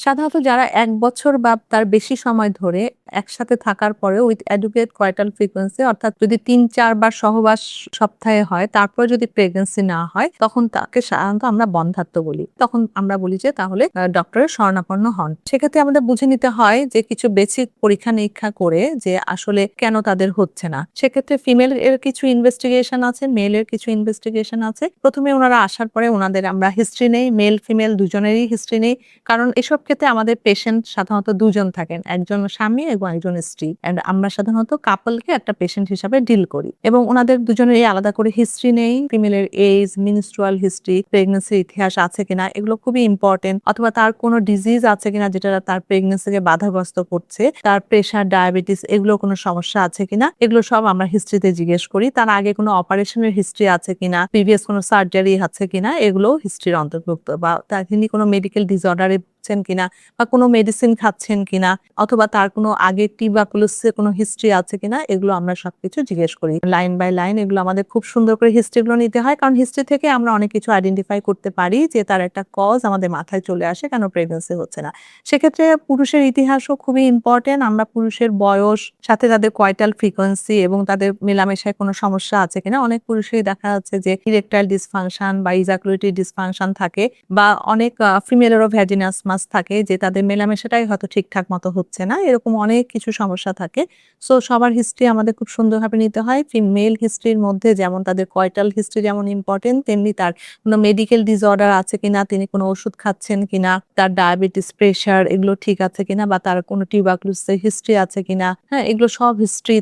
সাধারণত যারা ১ বছর বা তার বেশি সময় ধরে একসাথে থাকার পরেও উইথ অ্যাডুকেট কয়টাল ফ্রিকোয়েন্সি অর্থাৎ যদি ৩-৪ বার সহবাস সপ্তাহে হয়, তারপরে যদি প্রেগন্যান্সি না হয়, তখন তাকে সাধারণত আমরা বন্ধ্যাত্ব বলি। তখন আমরা বলি যে তাহলে ডক্টরের শরণাপন্ন হন। সেক্ষেত্রে আমাদের বুঝে নিতে হয় যে কিছু বেসিক পরীক্ষা-নিরীক্ষা করে যে আসলে কেন তাদের হচ্ছে না। সেক্ষেত্রে ফিমেল এর কিছু ইনভেস্টিগেশন আছে, মেল এর কিছু ইনভেস্টিগেশন আছে। ১ম এ উনারা আসার পরে উনাদের আমরা হিস্ট্রি নেই, মেল ফিমেল দুজনেরই হিস্ট্রি নেই। কারণ এসব ক্ষেত্রে আমাদের পেশেন্ট সাধারণত ২ জন থাকেন। একজন স্বামী এবং একজন স্ত্রী। অ্যান্ড আমরা সাধারণত কাপলকে একটা পেশেন্ট হিসাবে ডিল করি। এবং উনাদের দুজনেরই আলাদা করে হিস্ট্রি নেই। ফিমেলের এইজ, মেনস্ট্রুয়াল হিস্ট্রি, প্রেগন্যান্সির ইতিহাস আছে কিনা এগুলো খুবই ইম্পোর্টেন্ট। অথবা তার কোনো ডিজিজ আছে কিনা যেটা তার প্রেগন্যান্সিকে বাধাগ্রস্ত করছে। তার প্রেশার, ডায়াবেটিস এগুলোর কোনো সমস্যা আছে কিনা এগুলো সব আমরা হিস্ট্রিতে জিজ্ঞেস করি। তার আগে কোনো অপারেশনের হিস্ট্রি আছে কিনা, প্রিভিয়াস কোনো সার্জারি আছে কিনা এগুলোও হিস্ট্রির অন্তর্ভুক্ত। বা তিনি কোনো মেডিকেল ডিসঅর্ডারে ভুগছেন কিনা বা কোনো মেডিসিন খাচ্ছেন কিনা অথবা তার কোনো আগে টিউবারকুলোসিসের কোনো হিস্ট্রি আছে কিনা এগুলো আমরা সবকিছু জিজ্ঞেস করি। লাইন বাই লাইন এগুলো আমাদের খুব সুন্দর করে হিস্ট্রিগুলো নিতে হয়। কারণ হিস্ট্রি থেকে আমরা অনেক কিছু আইডেন্টিফাই করতে পারি যে তার একটা কজ আমাদের মাথায় চলে আসে কেন প্রেগন্যান্সি হচ্ছে না। সেক্ষেত্রে পুরুষের ইতিহাসও খুবই ইম্পোর্টেন্ট। আমরা পুরুষের বয়স, সাথে তাদের কয়টাল ফ্রিকোয়েন্সি এবং তাদের মেলামেশায় কোনো সমস্যা আছে কিনা। অনেক পুরুষেরই দেখা যাচ্ছে যে ইরেকটাইল ডিসফাংশন বা ইজাকুলেটরি ডিসফাংশন থাকে বা অনেক ফিমেলেরও ভ্যাজিনাসমাস থাকে যে তাদের মেলামেশাটাই হয়তো ঠিকঠাক মতো হচ্ছে না। এরকম অনেক কিছু সমস্যা থাকে। সো সবার হিস্ট্রি আমাদের খুব সুন্দরভাবে নিতে হয়। মেল হিস্ট্রির মধ্যে যেমন তাদের কয়টাল হিস্ট্রি যেমন ইম্পোর্টেন্ট, তেমনি তার কোনো মেডিকেল ডিসঅর্ডার আছে কিনা, তিনি কোনো ওষুধ খাচ্ছেন কিনা, তার ডায়াবেটিস, প্রেশার এগুলো ঠিক আছে কিনা বা তার কোনো টিউবারকুলোসিসের হিস্ট্রি আছে কিনা। হ্যাঁ? এগুলো সব হিস্ট্রি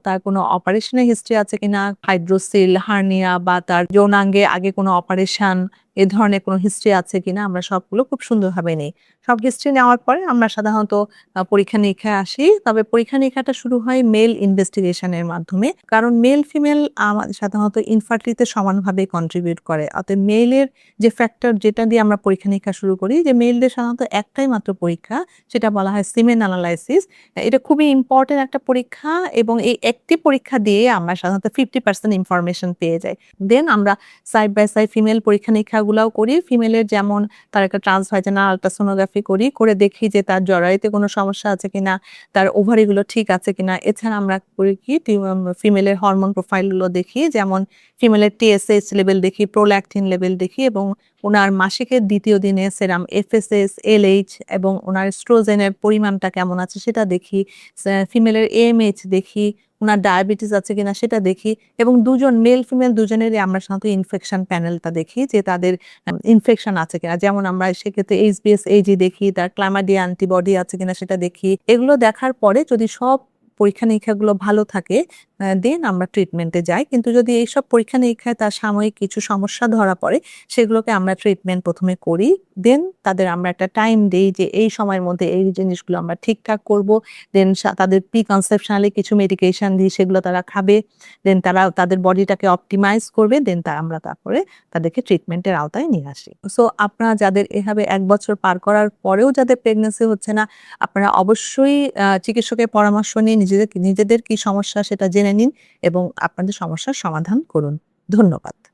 তার কোনো অপারেশনের হিস্ট্রি আছে কিনা, হাইড্রোসিল, হার্নিয়া বা তার যৌনাঙ্গে আগে কোনো অপারেশন এ ধরনের কোনো হিস্ট্রি আছে কিনা আমরা সবগুলো খুব সুন্দরভাবে নেই। সব হিস্ট্রি নেওয়ার পরে আমরা সাধারণত পরীক্ষা-নিরীক্ষায় আসি। তবে পরীক্ষা-নিরীক্ষাটা শুরু হয় মেল ইনভেস্টিগেশন এর মাধ্যমে। কারণ মেল ফিমেল সাধারণত ইনফার্টিলিটি সমানভাবে কন্ট্রিবিউট করে। অতএব মেইলের যে ফ্যাক্টর যেটা দিয়ে আমরা পরীক্ষা-নিরীক্ষা শুরু করি যে মেইলদের সাধারণত একটাই মাত্র পরীক্ষা, সেটা বলা হয় সিমেন অ্যানালাইসিস। এটা খুবই ইম্পোর্টেন্ট একটা পরীক্ষা এবং এই একটি পরীক্ষা দিয়ে আমরা সাধারণত 50% ইনফরমেশন পেয়ে যাই। দেন আমরা সাইড বাই সাইড ফিমেল পরীক্ষা-নিরীক্ষাগুলাও করি। ফিমেলের যেমন তার একটা ট্রান্সভাজানাল আল্ট্রাসোনোগ্রাফি করি। করে দেখি যে তার জরায়ুতে কোনো সমস্যা আছে কিনা, তার ওভারিগুলো ঠিক আছে কিনা। এছাড়া আমরা করি কি ফিমেলের হরমোন প্রোফাইল গুলো দেখি। যেমন ফিমেলের টিএসএইচ লেভেল দেখি, প্রোল্যাকটিন লেভেল দেখি এবং উনার মাসিকের ২য় দিনে সেরাম এফএসএস, এলএইচ এবং উনার এস্ট্রোজেনের পরিমাণটা কেমন আছে সেটা দেখি। ফিমেলের এএমএইচ দেখি, উনার ডায়াবেটিস আছে কিনা সেটা দেখি এবং মেল ফিমেল দুজনেরই আমরা সাধারণত ইনফেকশন প্যানেলটা দেখি যে তাদের ইনফেকশন আছে কিনা। যেমন আমরা সেক্ষেত্রে এইচবিএস-এজি দেখি, তার ক্লামাইডিয়া অ্যান্টিবডি আছে কিনা সেটা দেখি। এগুলো দেখার পরে যদি সব পরীক্ষা-নিরীক্ষাগুলো ভালো থাকে দেন আমরা ট্রিটমেন্টে যাই। কিন্তু যদি এইসব পরীক্ষা-নিরীক্ষায় তার সাময়িক কিছু সমস্যা ধরা পড়ে, সেগুলোকে আমরা ট্রিটমেন্ট ১ম এ করি। দেন তাদের আমরা একটা টাইম দেই যে এই সময়ের মধ্যে এই জিনিসগুলো আমরা ঠিকঠাক করব। দেন তাদের প্রি-কনসেপশনালি কিছু মেডিকেশন দিই, সেগুলো তারা খাবে। দেন তারা তাদের বডিটাকে অপটিমাইজ করবে। দেন আমরা তারপরে তাদেরকে ট্রিটমেন্টের আওতায় নিয়ে আসি। সো আপনারা যাদের এভাবে ১ বছর পার করার পরেও যাদের প্রেগন্যান্সি হচ্ছে না, আপনারা অবশ্যই চিকিৎসকের পরামর্শ নিয়ে নিজেদের কি সমস্যা সেটা জেনে নিন এবং আপনাদের সমস্যার সমাধান করুন। ধন্যবাদ।